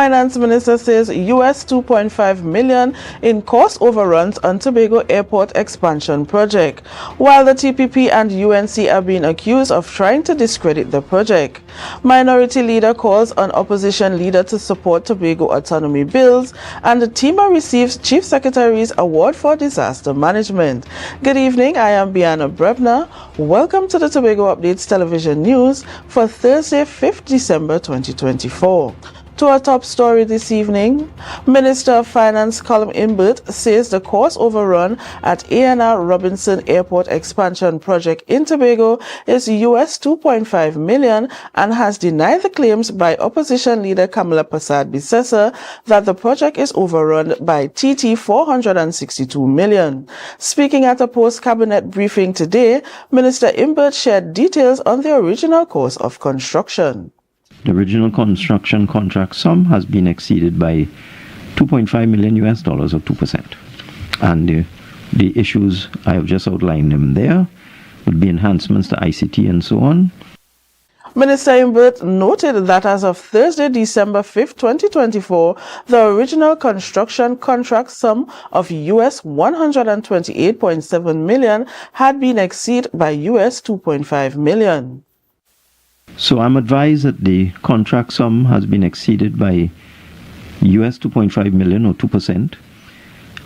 Finance Minister says US $2.5 million in cost overruns on Tobago Airport expansion project, while the TPP and UNC are being accused of trying to discredit the project. Minority Leader calls on Opposition Leader to support Tobago autonomy bills, and the TEMA receives Chief Secretary's Award for Disaster Management. Good evening, I am Biana Brebner. Welcome to the Tobago Updates Television News for Thursday, 5th December 2024. To our top story this evening, Minister of Finance Colum Imbert says the cost overrun at ANR Robinson Airport expansion project in Tobago is US $2.5 million and has denied the claims by Opposition Leader Kamala Persad-Bissessar that the project is overrun by TT $462 million. Speaking at a post-cabinet briefing today, Minister Imbert shared details on the original cost of construction. The original construction contract sum has been exceeded by $2.5 million or 2%. And the issues, I have just outlined them there, would be enhancements to ICT and so on. Minister Imbert noted that as of Thursday, December 5th, 2024, the original construction contract sum of US $128.7 million had been exceeded by US $2.5 million. So I'm advised that the contract sum has been exceeded by US $2.5 million or 2%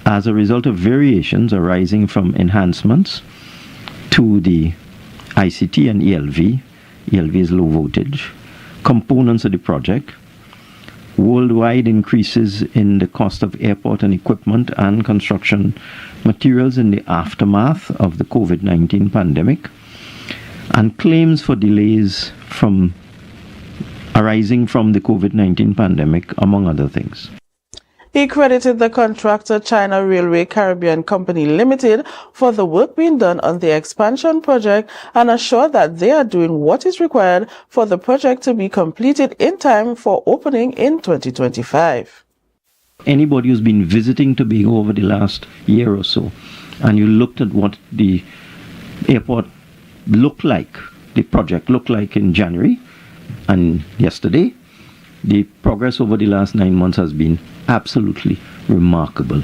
as a result of variations arising from enhancements to the ICT and ELV. ELV is low voltage components of the project, worldwide increases in the cost of airport and equipment and construction materials in the aftermath of the COVID-19 pandemic, and claims for delays arising from the COVID-19 pandemic, among other things. He credited the contractor China Railway Caribbean Company Limited for the work being done on the expansion project and assured that they are doing what is required for the project to be completed in time for opening in 2025. Anybody who's been visiting Tobago over the last year or so, and you looked at what the airport looked like, the project looked like in January and yesterday, the progress over the last 9 months has been absolutely remarkable.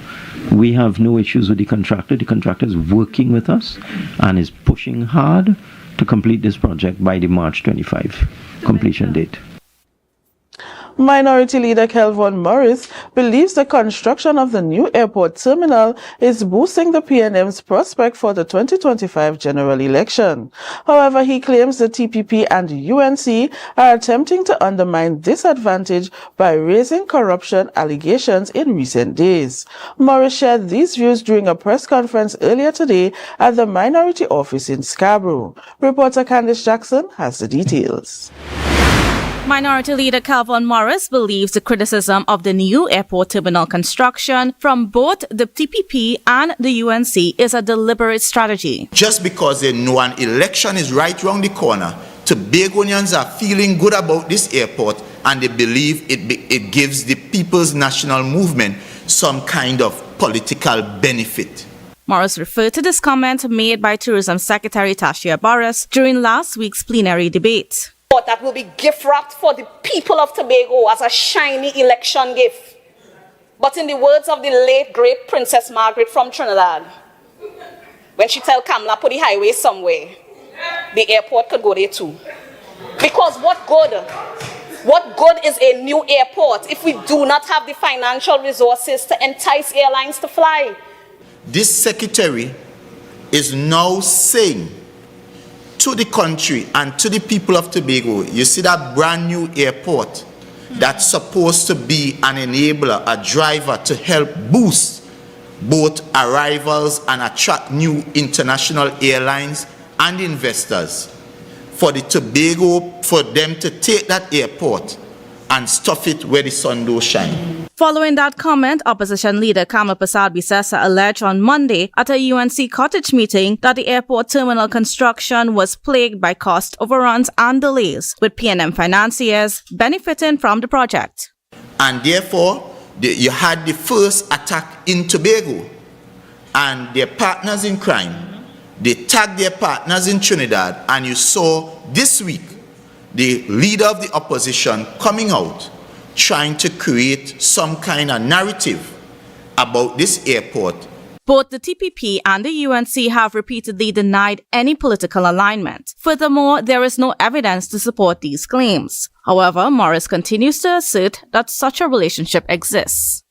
We have no issues with the contractor. The contractor is working with us and is pushing hard to complete this project by the March 25 completion date. Minority Leader Kelvon Morris believes the construction of the new airport terminal is boosting the PNM's prospect for the 2025 general election. However, he claims the TPP and UNC are attempting to undermine this advantage by raising corruption allegations in recent days. Morris shared these views during a press conference earlier today at the Minority Office in Scarborough. Reporter Candice Jackson has the details. Minority Leader Kelvon Morris believes the criticism of the new airport terminal construction from both the TPP and the UNC is a deliberate strategy. Just because they know an election is right round the corner, Tobagonians are feeling good about this airport and they believe it gives the People's National Movement some kind of political benefit. Morris referred to this comment made by Tourism Secretary Tashia Boris during last week's plenary debate. That will be gift wrapped for the people of Tobago as a shiny election gift. But in the words of the late great Princess Margaret from Trinidad, when she tell Kamala put the highway somewhere, the airport could go there too. Because what good is a new airport if we do not have the financial resources to entice airlines to fly? This secretary is now saying to the country and to the people of Tobago, you see that brand new airport that's supposed to be an enabler, a driver to help boost both arrivals and attract new international airlines and investors. For the Tobago, for them to take that airport and stuff it where the sun don't shine. Following that comment, Opposition Leader Kamala Persad-Bissessar alleged on Monday at a UNC cottage meeting that the airport terminal construction was plagued by cost overruns and delays, with PNM financiers benefiting from the project. And therefore, you had the first attack in Tobago, and their partners in crime, they tagged their partners in Trinidad, and you saw this week the leader of the opposition coming out trying to create some kind of narrative about this airport. Both the TPP and the UNC have repeatedly denied any political alignment. Furthermore, there is no evidence to support these claims. However, Morris continues to assert that such a relationship exists.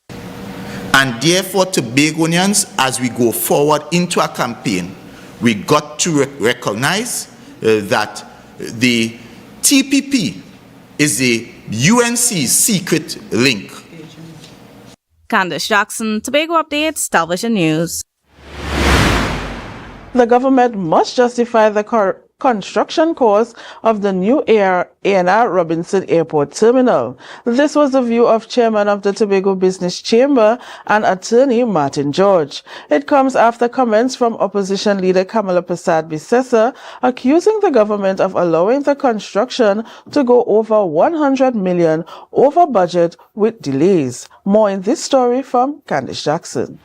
And therefore, Tobagonians, as we go forward into a campaign, we got to recognize that the TPP is the UNC's secret link. Candice Jackson, Tobago Updates, Television News. The government must justify the construction cost of the new A&R Robinson Airport Terminal. This was the view of Chairman of the Tobago Business Chamber and attorney Martin George. It comes after comments from opposition leader Kamala Persad-Bissessar accusing the government of allowing the construction to go over 100 million over budget with delays. More in this story from Candice Jackson.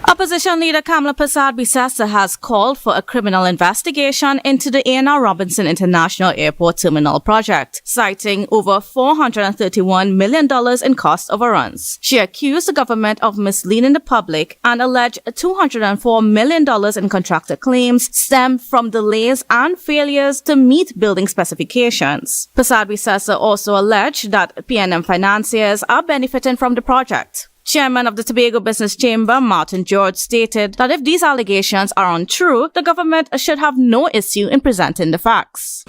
Opposition leader Kamala Persad-Bissessar has called for a criminal investigation into the A&R Robinson International Airport Terminal project, citing over $431 million in cost overruns. She accused the government of misleading the public and alleged $204 million in contractor claims stemmed from delays and failures to meet building specifications. Persad-Bissessar also alleged that PNM financiers are benefiting from the project. Chairman of the Tobago Business Chamber, Martin George, stated that if these allegations are untrue, the government should have no issue in presenting the facts.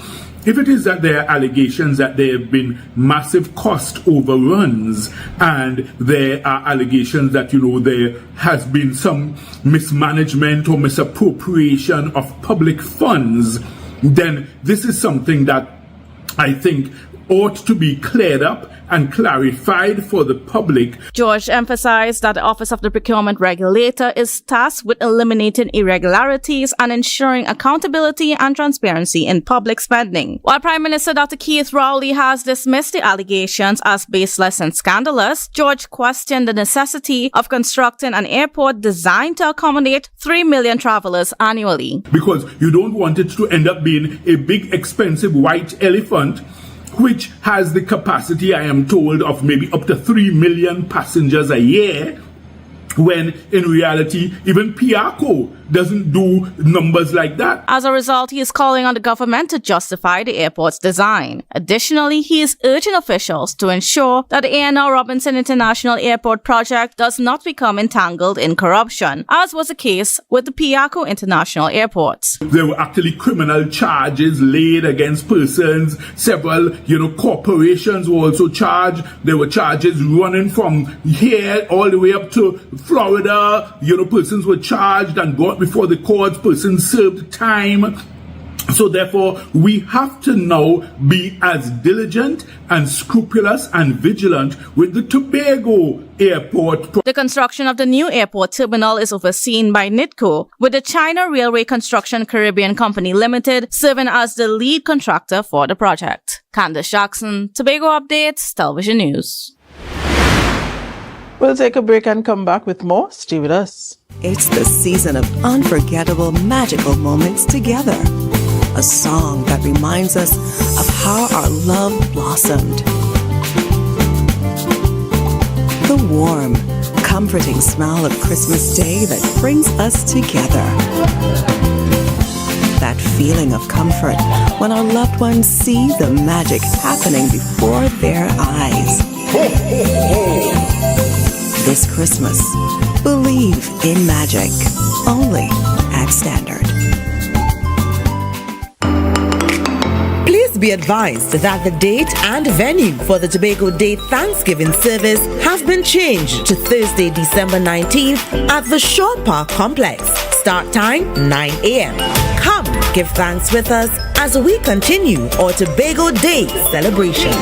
If it is that there are allegations that there have been massive cost overruns and there are allegations that, there has been some mismanagement or misappropriation of public funds, then this is something that I think ought to be cleared up and clarified for the public. George emphasized that the Office of the Procurement Regulator is tasked with eliminating irregularities and ensuring accountability and transparency in public spending. While Prime Minister Dr. Keith Rowley has dismissed the allegations as baseless and scandalous, George questioned the necessity of constructing an airport designed to accommodate 3 million travelers annually. Because you don't want it to end up being a big, expensive white elephant which has the capacity, I am told, of maybe up to 3 million passengers a year, when in reality, even Piaco doesn't do numbers like that. As a result, he is calling on the government to justify the airport's design. Additionally, he is urging officials to ensure that the A&R Robinson International Airport project does not become entangled in corruption, as was the case with the Piaco International Airport. There were actually criminal charges laid against persons. Several, corporations were also charged. There were charges running from here all the way up to Florida. Persons were charged and brought before the courts, persons served time. So therefore, we have to now be as diligent and scrupulous and vigilant with the Tobago Airport. The construction of the new airport terminal is overseen by NITCO, with the China Railway Construction Caribbean Company Limited serving as the lead contractor for the project. Candice Jackson, Tobago Updates, Television News. We'll take a break and come back with more. Stay with us. It's the season of unforgettable, magical moments together. A song that reminds us of how our love blossomed. The warm, comforting smell of Christmas Day that brings us together. That feeling of comfort when our loved ones see the magic happening before their eyes. Ho, ho, ho. This Christmas, believe in magic, only at Standard. Please be advised that the date and venue for the Tobago Day Thanksgiving service have been changed to Thursday, December 19th at the Shore Park Complex. Start time 9 a.m. Come give thanks with us as we continue our Tobago Day celebration.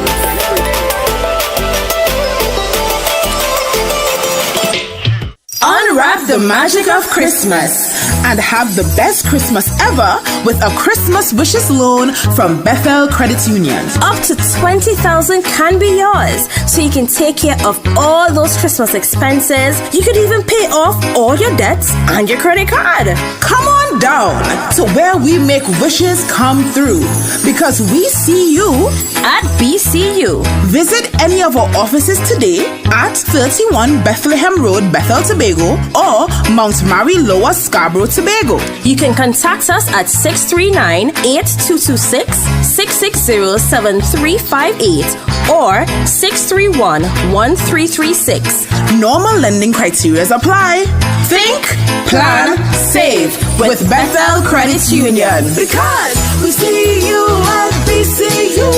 Unwrap the magic of Christmas and have the best Christmas ever with a Christmas Wishes loan from Bethel Credit Union. Up to $20,000 can be yours, so you can take care of all those Christmas expenses. You could even pay off all your debts and your credit card. Come on down to where we make wishes come through, because we see you at BCU. Visit any of our offices today at 31 Bethlehem Road, Bethel, Tobago, or Mount Mary, Lower Scarborough, Tobago. You can contact us at 639-8226-660-7358 or 631-1336. Normal lending criteria apply. Think, plan, save with Bethel Credit Union. Because we see you at BCU.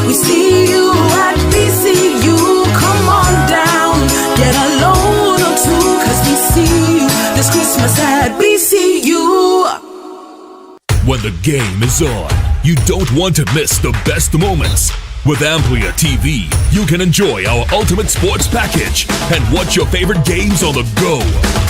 We see you at BCU. Come on down, get a loan or two, cause we see you this Christmas at BCU. When the game is on, you don't want to miss the best moments. With Amplia TV, you can enjoy our ultimate sports package and watch your favorite games on the go.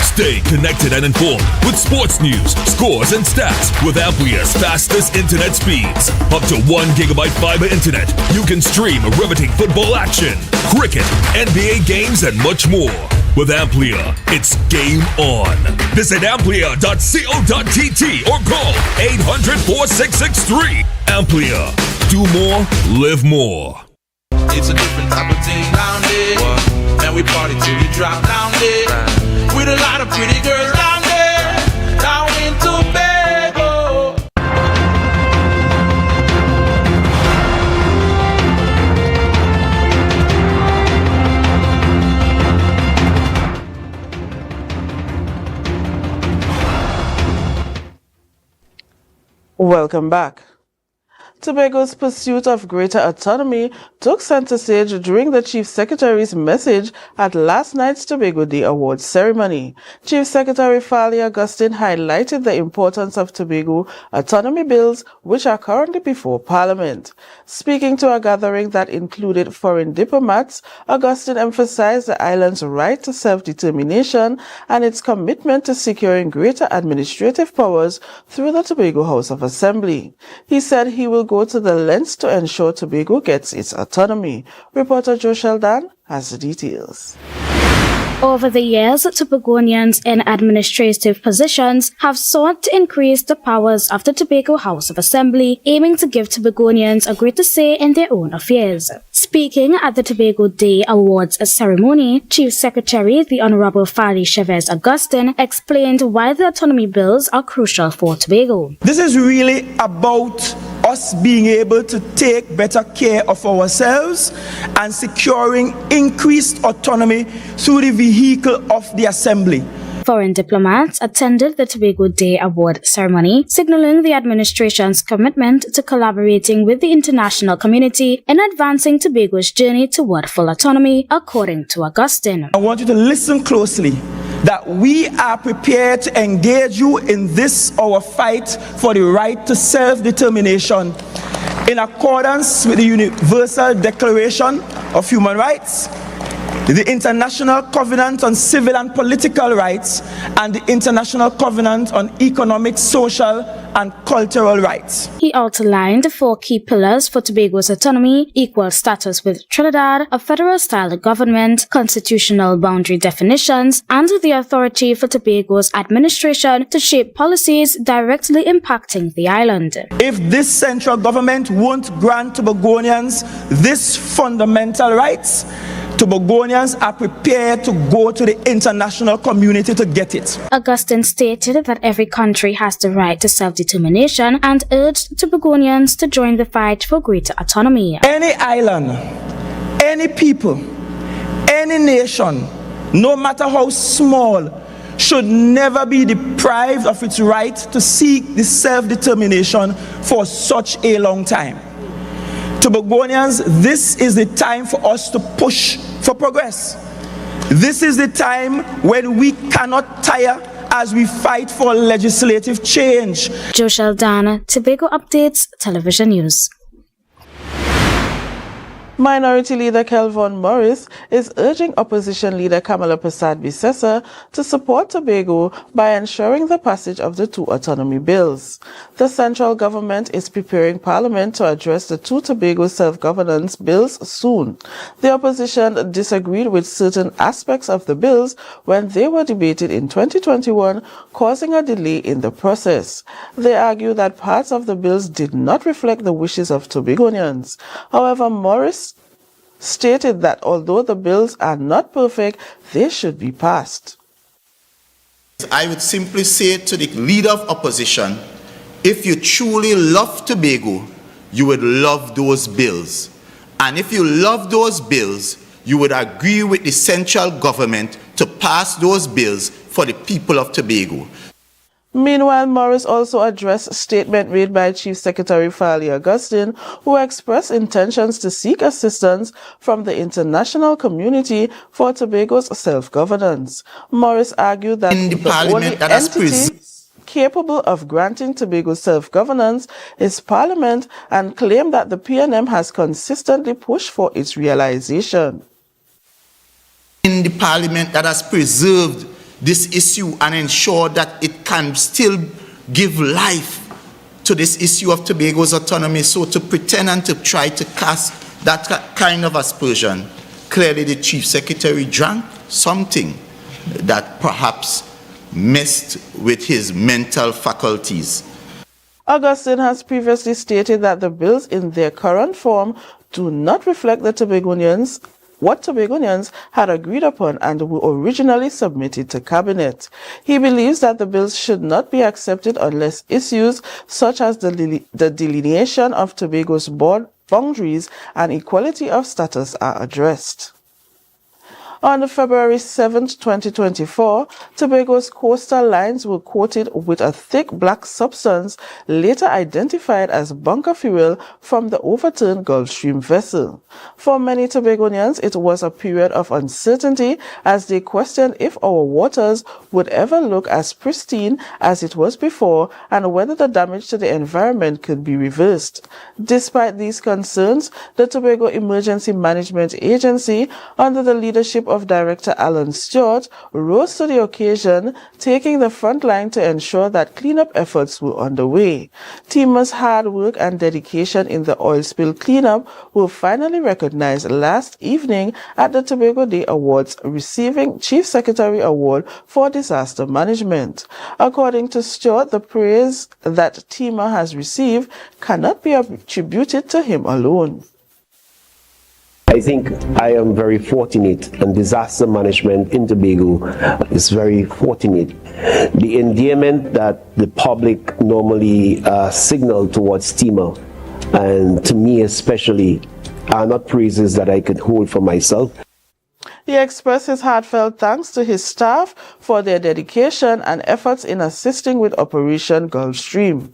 Stay connected and informed with sports news, scores, and stats with Amplia's fastest internet speeds. Up to 1 gigabyte fiber internet, you can stream riveting football action, cricket, NBA games, and much more. With Amplia, it's game on. Visit amplia.co.tt or call 800-4663. Amplia. Do more, live more. It's a different type of thing down there. And we party till we drop down there. With a lot of pretty girls down there. Down in Tobago. Welcome back. Tobago's pursuit of greater autonomy took center stage during the Chief Secretary's message at last night's Tobago Day Awards ceremony. Chief Secretary Fali Augustine highlighted the importance of Tobago autonomy bills, which are currently before Parliament. Speaking to a gathering that included foreign diplomats, Augustine emphasized the island's right to self-determination and its commitment to securing greater administrative powers through the Tobago House of Assembly. He said he will go to the lengths to ensure Tobago gets its autonomy. Reporter Joe Sheldon has the details. Over the years, Tobagonians in administrative positions have sought to increase the powers of the Tobago House of Assembly, aiming to give Tobagonians a greater say in their own affairs. Speaking at the Tobago Day Awards ceremony, Chief Secretary the Honorable Fali Chavez Augustine explained why the autonomy bills are crucial for Tobago. This is really about us being able to take better care of ourselves and securing increased autonomy through the vehicle of the Assembly. Foreign diplomats attended the Tobago Day Award ceremony, signaling the administration's commitment to collaborating with the international community in advancing Tobago's journey toward full autonomy, according to Augustine. I want you to listen closely, that we are prepared to engage you in this, our fight for the right to self-determination in accordance with the Universal Declaration of Human Rights, the International Covenant on Civil and Political Rights, and the International Covenant on Economic, Social, and Cultural Rights. He outlined 4 key pillars for Tobago's autonomy: equal status with Trinidad, a federal-style government, constitutional boundary definitions, and the authority for Tobago's administration to shape policies directly impacting the island. If this central government won't grant Tobagonians this fundamental rights, Tobagonians are prepared to go to the international community to get it. Augustine stated that every country has the right to self-determination and urged Tobagonians to join the fight for greater autonomy. Any island, any people, any nation, no matter how small, should never be deprived of its right to seek this self-determination for such a long time. Tobagonians, this is the time for us to push for progress. This is the time when we cannot tire as we fight for legislative change. Joe Sheldon, Tobago Updates Television News. Minority Leader Kelvon Morris is urging Opposition Leader Kamala Persad-Bissessar to support Tobago by ensuring the passage of the two autonomy bills. The central government is preparing Parliament to address the two Tobago self-governance bills soon. The opposition disagreed with certain aspects of the bills when they were debated in 2021, causing a delay in the process. They argue that parts of the bills did not reflect the wishes of Tobagonians. However, Morris stated that although the bills are not perfect, they should be passed. I would simply say to the leader of opposition, if you truly love Tobago, you would love those bills. And if you love those bills, you would agree with the central government to pass those bills for the people of Tobago. Meanwhile, Morris also addressed a statement made by Chief Secretary Farley Augustine, who expressed intentions to seek assistance from the international community for Tobago's self-governance. Morris argued that the only entity capable of granting Tobago self-governance is Parliament, and claimed that the PNM has consistently pushed for its realization. In the Parliament that has preserved this issue and ensure that it can still give life to this issue of Tobago's autonomy. So to pretend and to try to cast that kind of aspersion, clearly the Chief Secretary drank something that perhaps messed with his mental faculties. Augustine has previously stated that the bills in their current form do not reflect what Tobagonians had agreed upon and were originally submitted to Cabinet. He believes that the bills should not be accepted unless issues such as the delineation of Tobago's boundaries and equality of status are addressed. On February 7, 2024, Tobago's coastal lines were coated with a thick black substance later identified as bunker fuel from the overturned Gulfstream vessel. For many Tobagonians, it was a period of uncertainty as they questioned if our waters would ever look as pristine as it was before and whether the damage to the environment could be reversed. Despite these concerns, the Tobago Emergency Management Agency, under the leadership of Director Alan Stewart, rose to the occasion, taking the front line to ensure that cleanup efforts were underway. Teamers' hard work and dedication in the oil spill cleanup were finally recognized last evening at the Tobago Day Awards, receiving Chief Secretary Award for Disaster Management. According to Stewart, the praise that Teamer has received cannot be attributed to him alone. I think I am very fortunate, and disaster management in Tobago is very fortunate. The endearment that the public normally signal towards Teamer, and to me especially, are not praises that I could hold for myself. He expressed his heartfelt thanks to his staff for their dedication and efforts in assisting with Operation Gulfstream.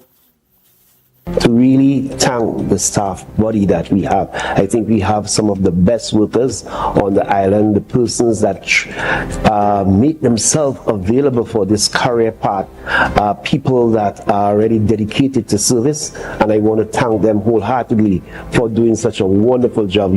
To really thank the staff body that we have. I think we have some of the best workers on the island, the persons that make themselves available for this career path, people that are already dedicated to service, and I want to thank them wholeheartedly for doing such a wonderful job.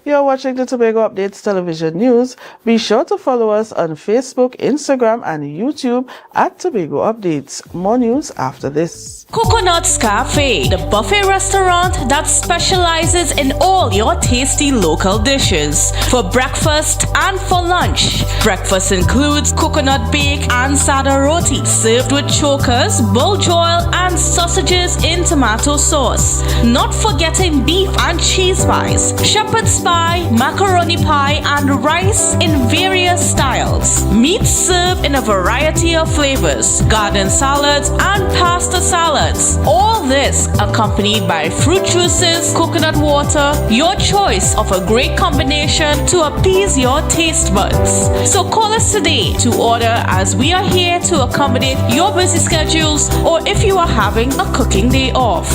You're watching the Tobago Updates Television News. Be sure to follow us on Facebook, Instagram, and YouTube at Tobago Updates. More news after this. Coconut's Cafe, the buffet restaurant that specializes in all your tasty local dishes. For breakfast and for lunch. Breakfast includes coconut bake and sada roti, served with chokers, bull joil, and sausages in tomato sauce. Not forgetting beef and cheese pies, shepherd's pie, macaroni pie, and rice in various styles. Meat served in a variety of flavors, garden salads and pasta salads. All this accompanied by fruit juices, coconut water, your choice of a great combination to appease your taste buds. So call us today to order, as we are here to accommodate your busy schedules or if you are having a cooking day off.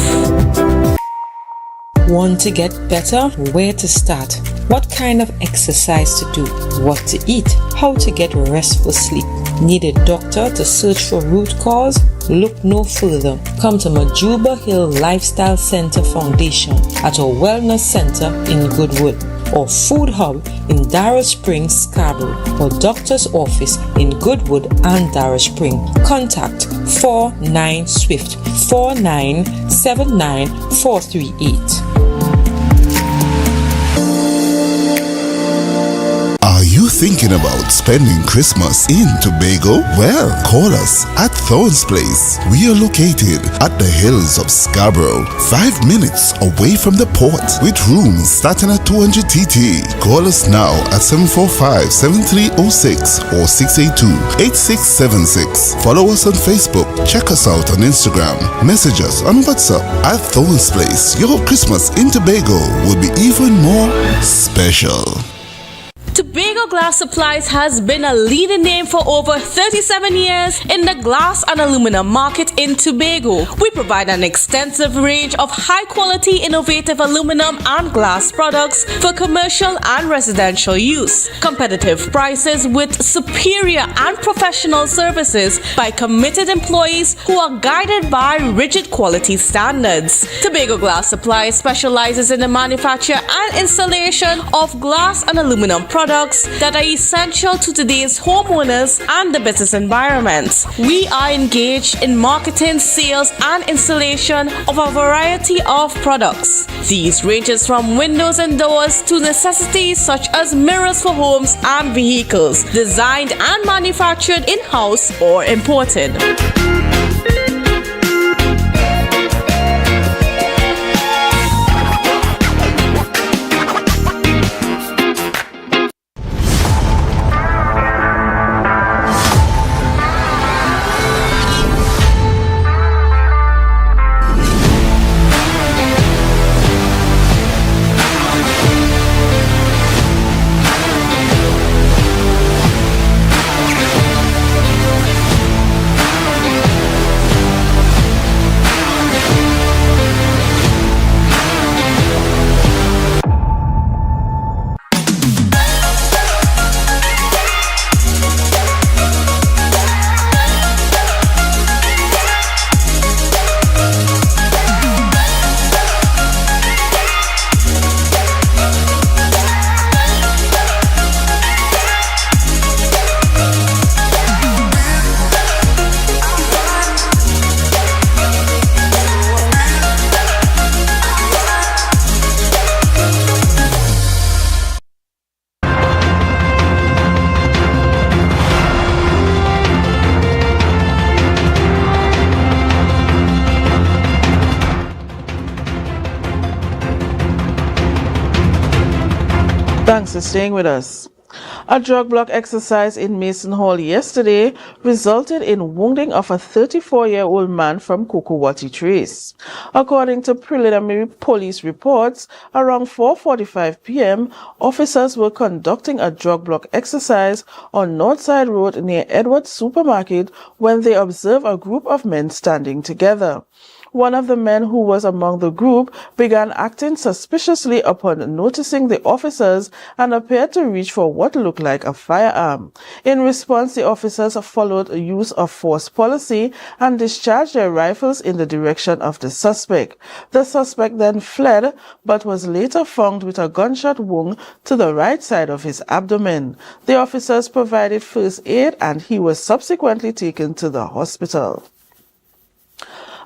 Want to get better? Where to start? What kind of exercise to do? What to eat? How to get restful sleep? Need a doctor to search for root cause? Look no further. Come to Majuba Hill Lifestyle Center Foundation at our Wellness Center in Goodwood, or Food Hub in Darrow Springs, Scarborough, or Doctor's Office in Goodwood and Darrow Spring. Contact 49 Swift 4979 438. Are you thinking about spending Christmas in Tobago? Well, call us at Thorns Place. We are located at the hills of Scarborough, 5 minutes away from the port, with rooms starting at 200 TT. Call us now at 745-7306 or 682-8676. Follow us on Facebook. Check us out on Instagram. Message us on WhatsApp at Thorns Place. Your Christmas in Tobago will be even more special. Tobago Glass Supplies has been a leading name for over 37 years in the glass and aluminum market in Tobago. We provide an extensive range of high-quality, innovative aluminum and glass products for commercial and residential use. Competitive prices with superior and professional services by committed employees who are guided by rigid quality standards. Tobago Glass Supplies specializes in the manufacture and installation of glass and aluminum products that are essential to today's homeowners and the business environment. We are engaged in marketing, sales, and installation of a variety of products. These ranges from windows and doors to necessities such as mirrors for homes and vehicles, designed and manufactured in-house or imported. Thanks for staying with us. A drug block exercise in Mason Hall yesterday resulted in wounding of a 34-year-old man from Kokowati Trace. According to preliminary police reports, around 4:45 p.m., officers were conducting a drug block exercise on Northside Road near Edwards Supermarket when they observed a group of men standing together. One of the men who was among the group began acting suspiciously upon noticing the officers and appeared to reach for what looked like a firearm. In response, the officers followed a use of force policy and discharged their rifles in the direction of the suspect. The suspect then fled, but was later found with a gunshot wound to the right side of his abdomen. The officers provided first aid and he was subsequently taken to the hospital.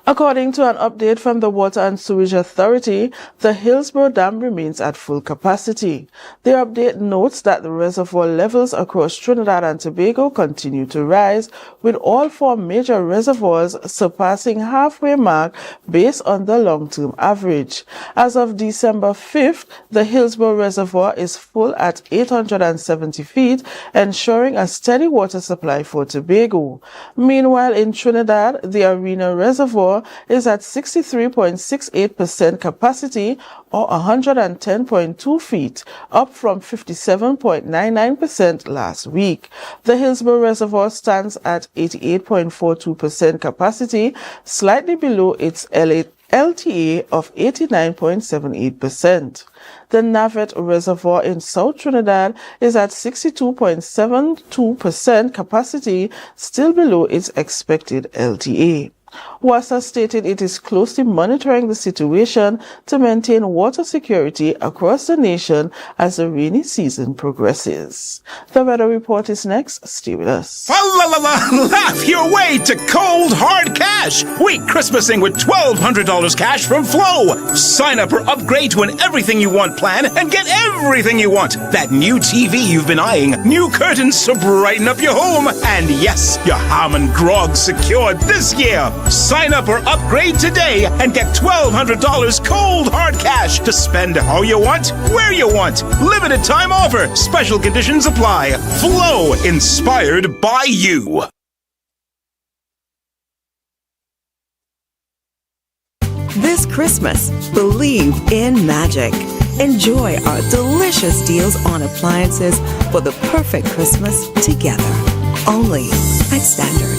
According to an update from the Water and Sewage Authority, the Hillsborough Dam remains at full capacity. The update notes that the reservoir levels across Trinidad and Tobago continue to rise, with all four major reservoirs surpassing halfway mark based on the long-term average. As of December 5th, the Hillsborough Reservoir is full at 870 feet, ensuring a steady water supply for Tobago. Meanwhile, in Trinidad, the Arena Reservoir is at 63.68% capacity, or 110.2 feet, up from 57.99% last week. The Hillsborough Reservoir stands at 88.42% capacity, slightly below its LTA of 89.78%. The Navet Reservoir in South Trinidad is at 62.72% capacity, still below its expected LTA. WASA stated it is closely monitoring the situation to maintain water security across the nation as the rainy season progresses. The weather report is next. Stay with us. Laugh your way to cold, hard cash. We Christmasing with $1,200 cash from Flow. Sign up or upgrade to an everything you want plan and get everything you want. That new TV you've been eyeing, new curtains to brighten up your home, and yes, your ham and grog secured this year. Sign up or upgrade today and get $1,200 cold hard cash to spend how you want, where you want. Limited time offer. Special conditions apply. Flow, inspired by you. This Christmas, believe in magic. Enjoy our delicious deals on appliances for the perfect Christmas together. Only at Standard.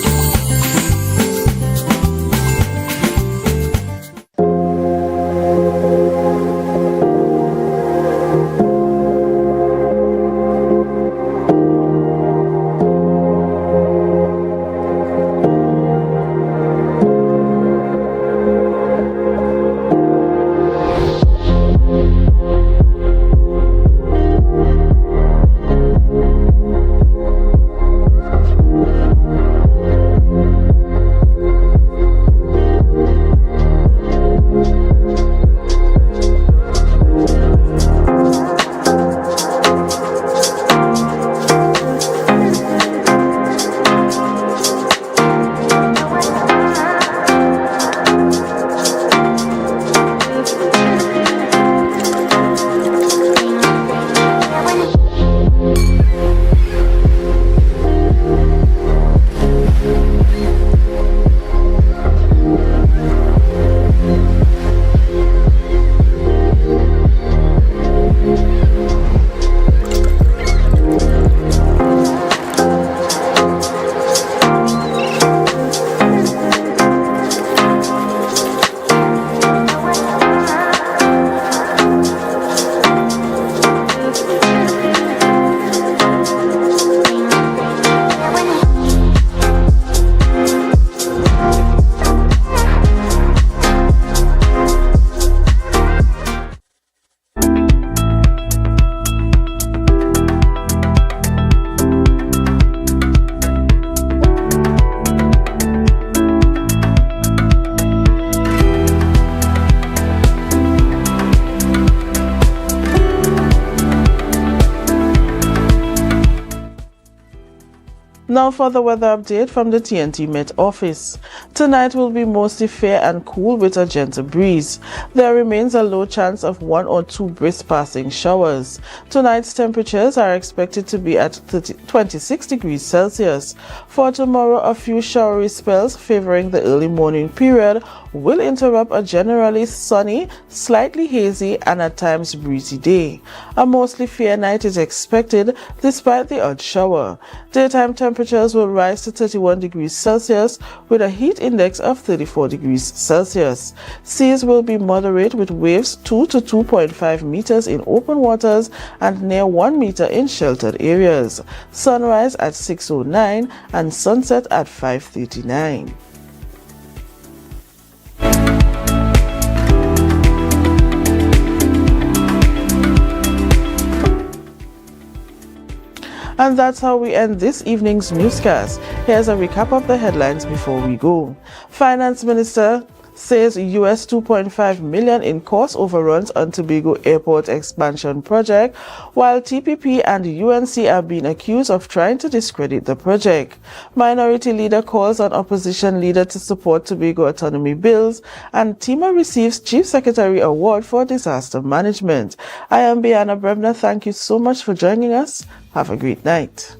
Now for the weather update from the TNT Met office. Tonight will be mostly fair and cool with a gentle breeze. There remains a low chance of 1 or 2 brisk passing showers. Tonight's temperatures are expected to be at 26 degrees Celsius. For tomorrow, a few showery spells favoring the early morning period will interrupt a generally sunny, slightly hazy and at times breezy day. A mostly fair night is expected despite the odd shower. Daytime temperatures will rise to 31 degrees Celsius with a heat index of 34 degrees Celsius. Seas will be moderate with waves 2 to 2.5 meters in open waters and near 1 meter in sheltered areas. Sunrise at 6:09 and sunset at 5:39. And that's how we end this evening's newscast. Here's a recap of the headlines before we go. Finance Minister says US $2.5 million in cost overruns on Tobago Airport expansion project, while TPP and UNC are being accused of trying to discredit the project. Minority Leader calls on Opposition Leader to support Tobago autonomy bills, and TIMA receives Chief Secretary Award for Disaster Management. I am Biana Brebner. Thank you so much for joining us. Have a great night.